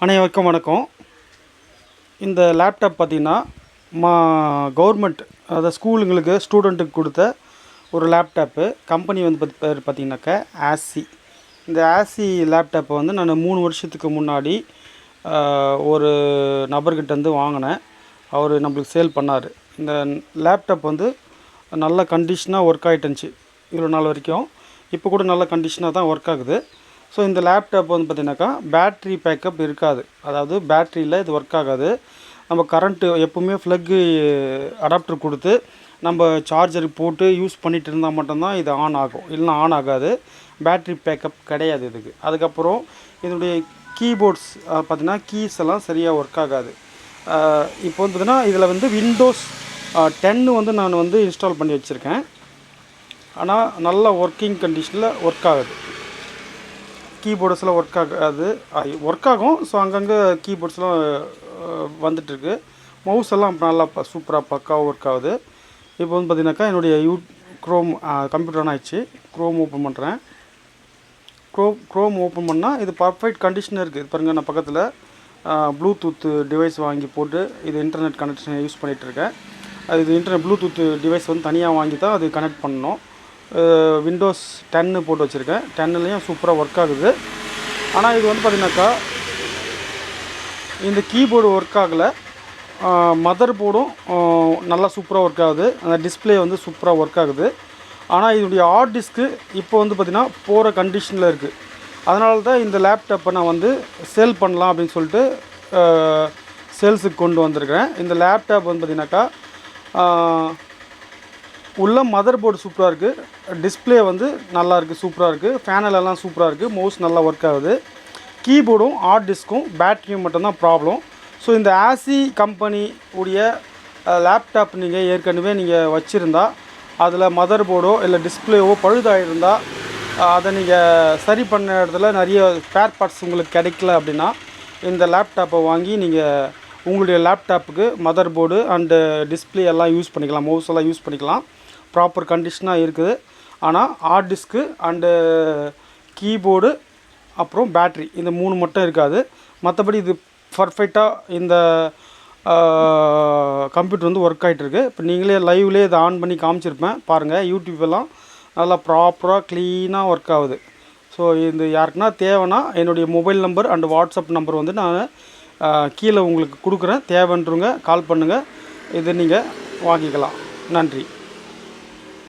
அனைவருக்கும் வணக்கம். இந்த லேப்டாப் பார்த்திங்கன்னா கவர்மெண்ட் அதாவது ஸ்கூலுங்களுக்கு ஸ்டூடெண்ட்டுக்கு கொடுத்த ஒரு லேப்டாப்பு. கம்பெனி வந்து பேர் பார்த்திங்கனாக்கா ஆசி. இந்த ஆசி லேப்டாப்பை வந்து நான் 3 வருஷத்துக்கு முன்னாடி ஒரு நபர்கிட்டேருந்து வாங்கினேன். அவர் நம்மளுக்கு சேல் பண்ணார். இந்த லேப்டாப் வந்து நல்ல கண்டிஷனாக ஒர்க் ஆகிட்டுருந்துச்சு இவ்வளோ நாள் வரைக்கும். இப்போ கூட நல்ல கண்டிஷனாக தான் ஒர்க் ஆகுது. ஸோ இந்த லேப்டாப் வந்து பார்த்திங்கனாக்கா பேட்ரி பேக்கப் இருக்காது. அதாவது பேட்ரியில் இது ஒர்க் ஆகாது. நம்ம கரண்ட்டு எப்போவுமே ப்ளக்கு அடாப்டர் கொடுத்து நம்ம சார்ஜருக்கு போட்டு யூஸ் பண்ணிகிட்டு இருந்தால் மட்டும்தான் இது ஆன் ஆகும், இல்லைனா ஆன் ஆகாது. பேட்ரி பேக்கப் கிடையாது இதுக்கு. அதுக்கப்புறம் இதனுடைய கீபோர்ட்ஸ் பார்த்திங்கன்னா கீஸ் எல்லாம் சரியாக ஒர்க் ஆகாது. இப்போ வந்து பார்த்திங்கன்னா இதில் வந்து விண்டோஸ் 10 வந்து நான் வந்து இன்ஸ்டால் பண்ணி வச்சுருக்கேன். ஆனால் நல்ல ஒர்க்கிங் கண்டிஷனில் ஒர்க் ஆகுது. கீபோர்ட்ஸ்லாம் ஒர்க் ஆகும். ஸோ அங்கங்கே கீபோர்ட்ஸ்லாம் வந்துட்டுருக்கு. மவுஸ் எல்லாம் நல்லா சூப்பராக பக்காவாக ஒர்க் ஆகுது. இப்போ வந்து பார்த்திங்கனாக்கா என்னுடைய க்ரோம் கம்ப்யூட்டர் ஆன் ஆயிடுச்சு. க்ரோம் ஓப்பன் பண்ணுறேன். க்ரோம் ஓப்பன் பண்ணால் இது பர்ஃபெக்ட் கண்டிஷனில் இருக்குது. பாருங்கள், நான் பக்கத்தில் ப்ளூடூத் டிவைஸ் வாங்கி போட்டு இது இன்டர்நெட் கனெக்ஷன் யூஸ் பண்ணிகிட்ருக்கேன். இது ப்ளூடூத் டிவைஸ் வந்து தனியாக வாங்கி தான் அது கனெக்ட் பண்ணணும். விண்டோஸ் 10 போட்டு வச்சுருக்கேன். 10லேயும் சூப்பராக ஒர்க் ஆகுது. ஆனால் இது வந்து பார்த்திங்கனாக்கா இந்த கீபோர்டு ஒர்க் ஆகலை. மதர் போர்டும் நல்லா சூப்பராக ஒர்க் ஆகுது. அந்த டிஸ்பிளே வந்து சூப்பராக ஒர்க் ஆகுது. ஆனால் இதனுடைய ஹார்ட் டிஸ்க்கு இப்போ வந்து பார்த்திங்கன்னா போகிற கண்டிஷனில் இருக்குது. அதனால தான் இந்த லேப்டாப்பை நான் வந்து சேல் பண்ணலாம் அப்படின்னு சொல்லிட்டு சேல்ஸுக்கு கொண்டு வந்திருக்கிறேன். இந்த லேப்டாப் வந்து பார்த்திங்கனாக்கா உள்ள மதர் போர்டு சூப்பராக இருக்குது. டிஸ்பிளே வந்து நல்லா இருக்குது, சூப்பராக இருக்குது. ஃபேனலெல்லாம் சூப்பராக இருக்குது. மவுஸ் நல்லா ஒர்க் ஆகுது. கீபோர்டும் ஹார்ட் டிஸ்க்கும் பேட்டரியும் மட்டும்தான் ப்ராப்ளம். ஸோ இந்த ஆசி கம்பெனி உடைய லேப்டாப் நீங்கள் ஏற்கனவே நீங்கள் வச்சுருந்தா அதில் மதர் போர்டோ இல்லை டிஸ்பிளேவோ பழுதாகிருந்தால் அதை நீங்கள் சரி பண்ண இடத்துல நிறைய ஸ்பேர் பார்ட்ஸ் உங்களுக்கு கிடைக்கல அப்படின்னா இந்த லேப்டாப்பை வாங்கி நீங்கள் உங்களுடைய லேப்டாப்புக்கு மதர் போர்டு அண்டு டிஸ்பிளே எல்லாம் யூஸ் பண்ணிக்கலாம், மவுஸ் எல்லாம் யூஸ் பண்ணிக்கலாம். ப்ராப்பர் கண்டிஷனாக இருக்குது. ஆனால் ஹார்ட் டிஸ்க்கு அண்டு கீபோர்டு அப்புறம் பேட்ரி இந்த 3 மட்டும் இருக்காது. மற்றபடி இது பர்ஃபெக்டாக இந்த கம்ப்யூட்டர் வந்து ஒர்க் ஆகிட்டுருக்கு. இப்போ நீங்களே லைவ்லேயே இதை ஆன் பண்ணி காமிச்சிருப்பேன் பாருங்கள். யூடியூப்பெல்லாம் நல்லா ப்ராப்பராக க்ளீனாக ஒர்க் ஆகுது. ஸோ இது யாருக்குன்னா தேவைன்னா என்னுடைய mobile number and WhatsApp number வந்து நான் கீழே உங்களுக்கு கொடுக்குறேன். தேவைன்றவங்க கால் பண்ணுங்கள். இதை நீங்கள் வாங்கிக்கலாம். நன்றி.